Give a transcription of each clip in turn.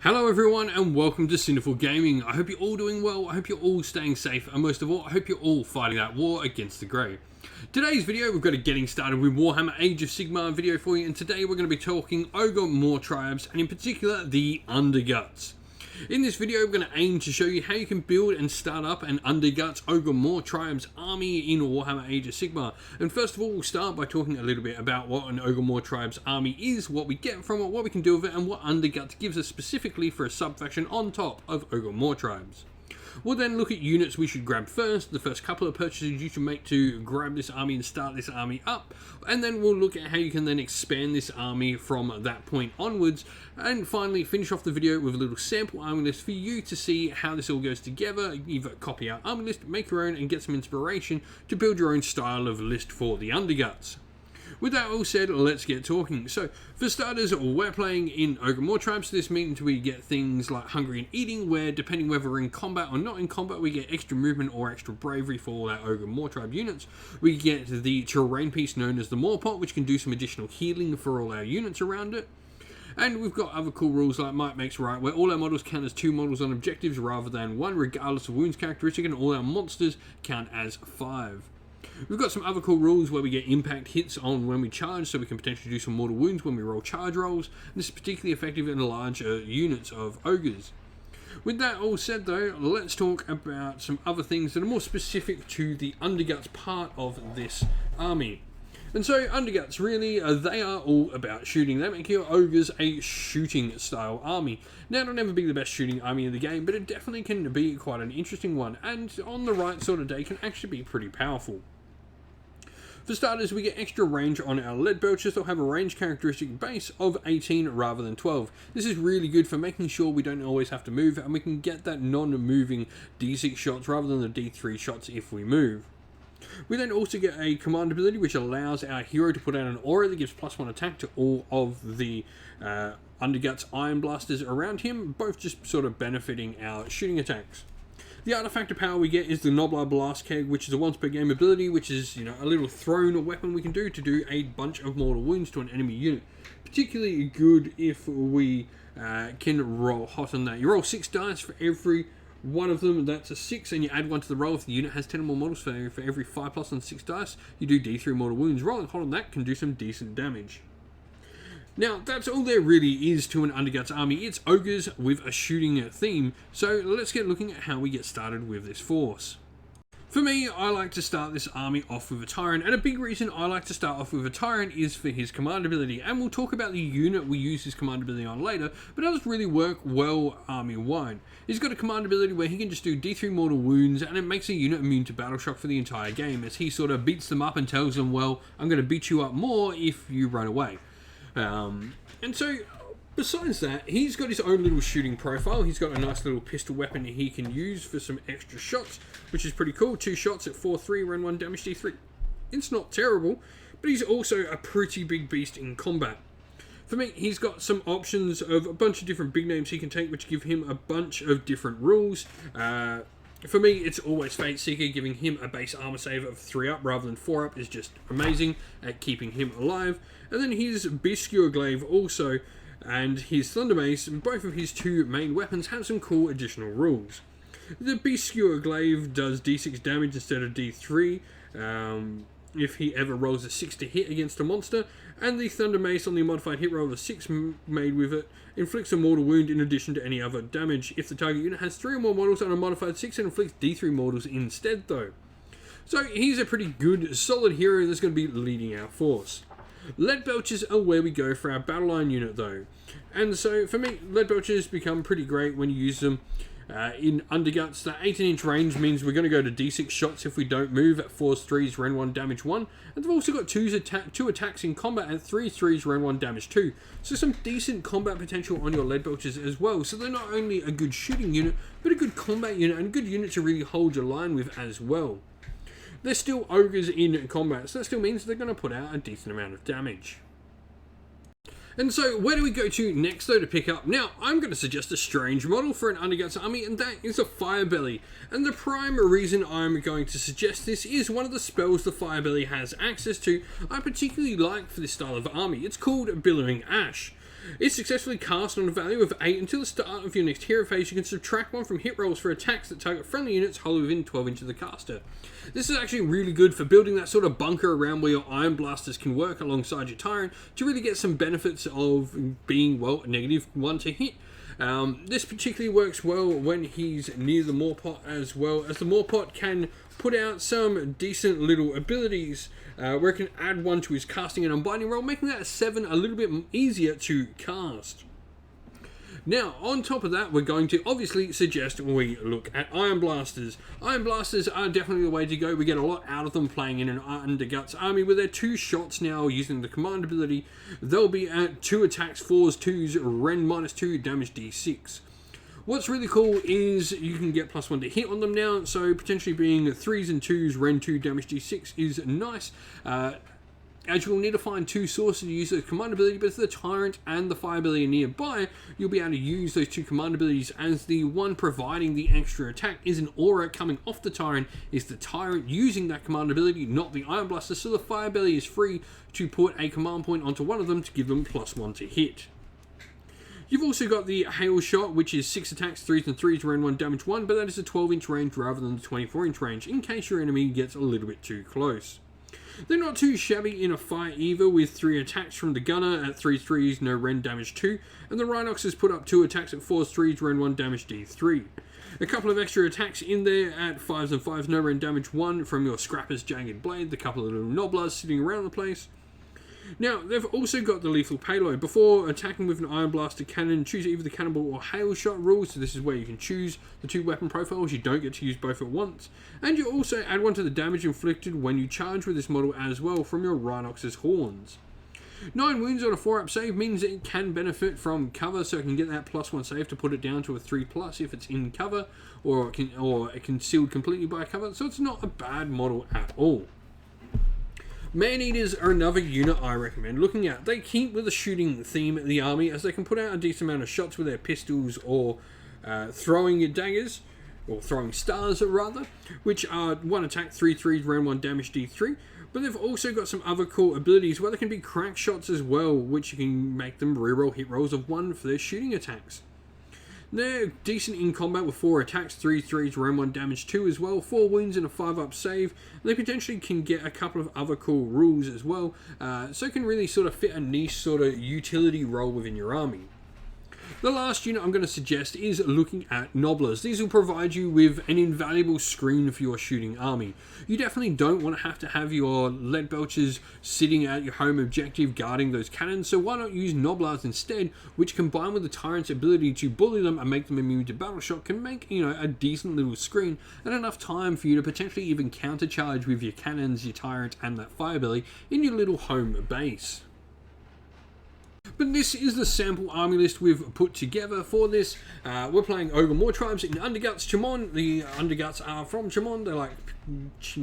Hello everyone and welcome to Sinful Gaming. I hope you're all doing well, I hope you're all staying safe, and most of all, I hope you're all fighting that war against the grey. Today's video, we've got a getting started with Warhammer Age of Sigmar video for you, and today we're going to be talking Ogor Mawtribes, and in particular, the Underguts. In this video, we're going to aim to show you how you can build and start up an Underguts Ogor Mawtribes army in Warhammer Age of Sigmar. And first of all, we'll start by talking a little bit about what an Ogor Mawtribes army is, what we get from it, what we can do with it, and what Underguts gives us specifically for a sub-faction on top of Ogor Mawtribes. We'll then look at units we should grab first, the first couple of purchases you should make to grab this army and start this army up, and then we'll look at how you can then expand this army from that point onwards, and finally finish off the video with a little sample army list for you to see how this all goes together. Either copy our army list, make your own, and get some inspiration to build your own style of list for the Underguts. With that all said, let's get talking. So, for starters, we're playing in Ogor Mawtribes. This means we get things like Hungry and Eating, where depending whether we're in combat or not in combat, we get extra movement or extra bravery for all our Ogor Mawtribe units. We get the terrain piece known as the Moorpot, which can do some additional healing for all our units around it. And we've got other cool rules like Might Makes Right, where all our models count as 2 models on objectives rather than 1, regardless of wounds characteristic, and all our monsters count as 5. We've got some other cool rules where we get impact hits on when we charge, so we can potentially do some mortal wounds when we roll charge rolls, and this is particularly effective in larger units of ogres. With that all said though, let's talk about some other things that are more specific to the Underguts part of this army. And so Underguts, really, they are all about shooting. They make your ogres a shooting style army. Now, it'll never be the best shooting army in the game, but it definitely can be quite an interesting one, and on the right sort of day can actually be pretty powerful. For starters, we get extra range on our lead belchers. They'll have a range characteristic base of 18 rather than 12. This is really good for making sure we don't always have to move, and we can get that non-moving D6 shots rather than the D3 shots if we move. We then also get a command ability which allows our hero to put out an aura that gives +1 attack to all of the Underguts Iron Blasters around him, both just sort of benefiting our shooting attacks. The artifact of power we get is the Noblar Blast Keg, which is a once per game ability, which is, a little thrown or weapon we can do to do a bunch of mortal wounds to an enemy unit. Particularly good if we can roll hot on that. You roll 6 dice for every one of them, that's a 6, and you add 1 to the roll. If the unit has 10 or more models, for every 5+ on 6 dice, you do D3 mortal wounds. Rolling hot on that can do some decent damage. Now, that's all there really is to an Underguts army. It's ogres with a shooting theme, so let's get looking at how we get started with this force. For me, I like to start this army off with a Tyrant, and a big reason I like to start off with a Tyrant is for his command ability, and we'll talk about the unit we use his command ability on later, but it does really work well army-wide. He's got a command ability where he can just do D3 mortal wounds, and it makes a unit immune to battle shock for the entire game, as he sort of beats them up and tells them, well, I'm going to beat you up more if you run away. And so, besides that, he's got his own little shooting profile. He's got a nice little pistol weapon he can use for some extra shots, which is pretty cool. 2 shots at 4-3, run 1 damage D3. It's not terrible, but he's also a pretty big beast in combat. For me, he's got some options of a bunch of different big names he can take, which give him a bunch of different rules. For me, it's always Fate Seeker. Giving him a base armor save of 3 up rather than 4 up is just amazing at keeping him alive. And then his Beast Skewer Glaive also, and his Thunder Mace, both of his 2 main weapons, have some cool additional rules. The Beast Skewer Glaive does D6 damage instead of D3 if he ever rolls a 6 to hit against a monster, and the Thunder Mace on the modified hit roll of a 6 made with it inflicts a mortal wound in addition to any other damage. If the target unit has 3 or more models on a modified 6, it inflicts D3 mortals instead though. So he's a pretty good, solid hero that's going to be leading our force. Lead Belchers are where we go for our battle line unit though. And so for me, Lead Belchers become pretty great when you use them in Underguts. The 18-inch range means we're going to go to D6 shots if we don't move at 4s, 3s, Ren 1, damage 1. And they've also got 2 attacks in combat at 3s, 3s, Ren 1, damage 2. So some decent combat potential on your Lead Belchers as well. So they're not only a good shooting unit, but a good combat unit, and a good unit to really hold your line with as well. They're still ogres in combat, so that still means they're going to put out a decent amount of damage. And so, where do we go to next though to pick up? Now, I'm going to suggest a strange model for an Underguts army, and that is a Firebelly. And the prime reason I'm going to suggest this is one of the spells the Firebelly has access to I particularly like for this style of army. It's called Billowing Ash. It's successfully cast on a value of 8 until the start of your next hero phase. You can subtract 1 from hit rolls for attacks that target friendly units wholly within 12 inches of the caster. This is actually really good for building that sort of bunker around where your Iron Blasters can work alongside your Tyrant to really get some benefits of being, well, a -1 to hit. This particularly works well when he's near the Morpot, as well as the Morpot can put out some decent little abilities where it can add 1 to his casting and unbinding roll, making that 7 a little bit easier to cast. Now, on top of that, we're going to obviously suggest we look at Iron Blasters. Iron Blasters are definitely the way to go. We get a lot out of them playing in an Underguts army with their 2 shots now using the command ability. They'll be at 2 attacks, 4s, 2s, Ren -2, damage D6. What's really cool is you can get +1 to hit on them now, so potentially being 3s and 2s, Ren 2, damage D6 is nice. As you will need to find 2 sources to use the command ability, but if the Tyrant and the Fire ability are nearby, you'll be able to use those 2 command abilities, as the one providing the extra attack is an aura coming off the Tyrant, is the Tyrant using that command ability, not the Iron Blaster, so the Fire ability is free to put a command point onto one of them to give them +1 to hit. You've also got the Hail Shot, which is 6 attacks, 3s and 3s, Ren 1, damage 1, but that is a 12-inch range rather than the 24-inch range, in case your enemy gets a little bit too close. They're not too shabby in a fight either, with 3 attacks from the Gunner at 3s, 3s, no Ren, damage 2, and the Rhinox has put up 2 attacks at 4s, 3s, Ren 1, damage D3. A couple of extra attacks in there at 5s and 5s, no Ren, damage 1 from your Scrapper's Jagged Blade, the couple of little Nobblers sitting around the place. Now, they've also got the lethal payload. Before attacking with an Iron Blaster cannon, choose either the Cannonball or Hail Shot rule, so this is where you can choose the 2 weapon profiles. You don't get to use both at once. And you also add 1 to the damage inflicted when you charge with this model as well from your Rhinox's horns. 9 wounds on a 4-up save means it can benefit from cover, so it can get that +1 save to put it down to a 3+ if it's in cover, or concealed completely by cover, so it's not a bad model at all. Man-Eaters are another unit I recommend looking at. They keep with the shooting theme of the army, as they can put out a decent amount of shots with their pistols or throwing daggers, or throwing stars rather, which are 1 attack, 3 3s, Ren 1, damage D3. But they've also got some other cool abilities where they can be crack shots as well, which you can make them reroll hit rolls of 1 for their shooting attacks. They're decent in combat with 4 attacks, 3 3s, Ren 1, damage 2 as well, 4 wounds and a 5-up save. They potentially can get a couple of other cool rules as well, so it can really sort of fit a niche sort of utility role within your army. The last unit I'm going to suggest is looking at Nobblers. These will provide you with an invaluable screen for your shooting army. You definitely don't want to have your lead belchers sitting at your home objective guarding those cannons, so why not use Nobblers instead, which combined with the Tyrant's ability to bully them and make them immune to battle shock can make, a decent little screen and enough time for you to potentially even countercharge with your cannons, your Tyrant and that fire ability in your little home base. But this is the sample army list we've put together for this. We're playing Ogor Mawtribes in Underguts, Chimon. The Underguts are from Chimon. They're like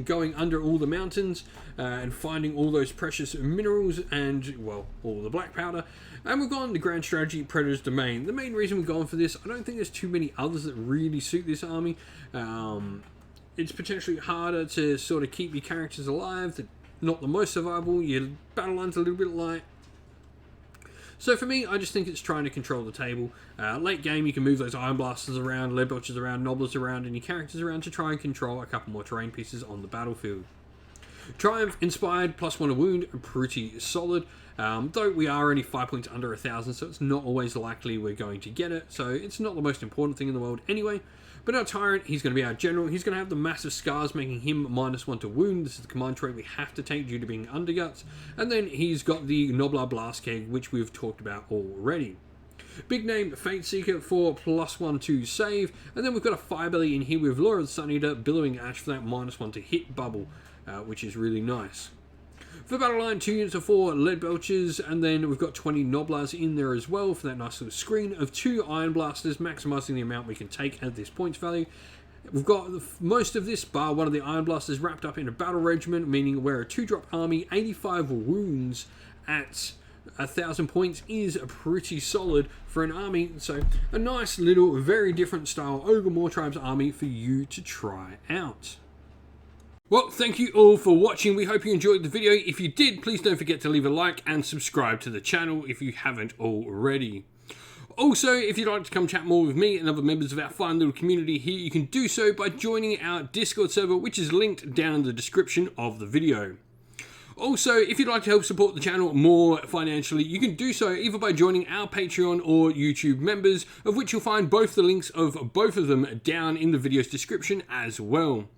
going under all the mountains and finding all those precious minerals and, well, all the black powder. And we've gone the grand strategy, Predator's Domain. The main reason we've gone for this, I don't think there's too many others that really suit this army. It's potentially harder to sort of keep your characters alive. They're not the most survivable. Your battle line's a little bit light. So for me, I just think it's trying to control the table. Late game, you can move those Iron Blasters around, Lead Belchers around, Nobblers around, and your characters around to try and control a couple more terrain pieces on the battlefield. Triumph Inspired, +1 a wound, pretty solid. Though we are only 5 points under 1,000, so it's not always likely we're going to get it. So it's not the most important thing in the world anyway. But our Tyrant, he's going to be our General. He's going to have the massive scars, making him -1 to wound. This is the command trait we have to take due to being Underguts. And then he's got the Nobbler Blast Keg, which we've talked about already. Big name, Fate Seeker for +1 to save. And then we've got a Fire Belly in here with Lure of the Sun Eater, Billowing Ash for that -1 to hit bubble, which is really nice. For battle line, 2 units of 4 Lead Belchers, and then we've got 20 Nobblers in there as well for that nice little screen of 2 Iron Blasters, maximising the amount we can take at this points value. We've got most of this, bar one of the Iron Blasters, wrapped up in a battle regiment, meaning we're a 2-drop army. 85 wounds at 1,000 points is pretty solid for an army, so a nice little, very different style Ogor Mawtribes army for you to try out. Well, thank you all for watching. We hope you enjoyed the video. If you did, please don't forget to leave a like and subscribe to the channel if you haven't already. Also, if you'd like to come chat more with me and other members of our fine little community here, you can do so by joining our Discord server, which is linked down in the description of the video. Also, if you'd like to help support the channel more financially, you can do so either by joining our Patreon or YouTube members, of which you'll find both the links of both of them down in the video's description as well.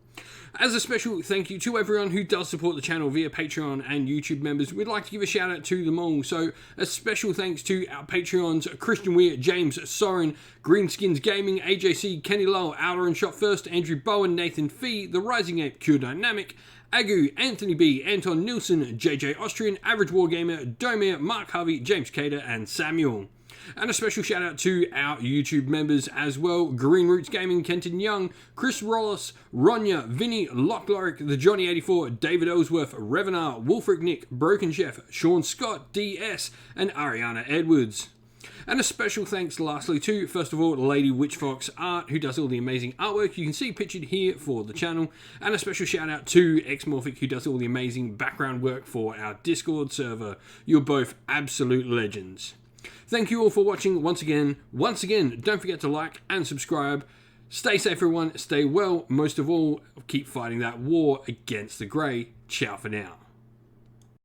As a special thank you to everyone who does support the channel via Patreon and YouTube members, we'd like to give a shout out to them all. So a special thanks to our Patreons, Christian Weir, James Soren, Greenskins Gaming, AJC, Kenny Lowell, Outer and Shot First, Andrew Bowen, Nathan Fee, The Rising Ape, Cure Dynamic, Agu, Anthony B, Anton Nilsson, JJ Austrian, Average Wargamer, Domir, Mark Harvey, James Cater and Samuel. And a special shout out to our YouTube members as well: Green Roots Gaming, Kenton Young, Chris Rollis, Ronya, Vinny, Lockloric, the Johnny84, David Ellsworth, Revenar, Wolfric Nick, Broken Chef, Sean Scott, DS, and Ariana Edwards. And a special thanks lastly to, first of all, Lady Witchfox Art, who does all the amazing artwork you can see pictured here for the channel. And a special shout out to Xmorphic, who does all the amazing background work for our Discord server. You're both absolute legends. Thank you all for watching once again. Don't forget to like and subscribe. Stay safe everyone, stay well. Most of all, keep fighting that war against the grey. Ciao for now.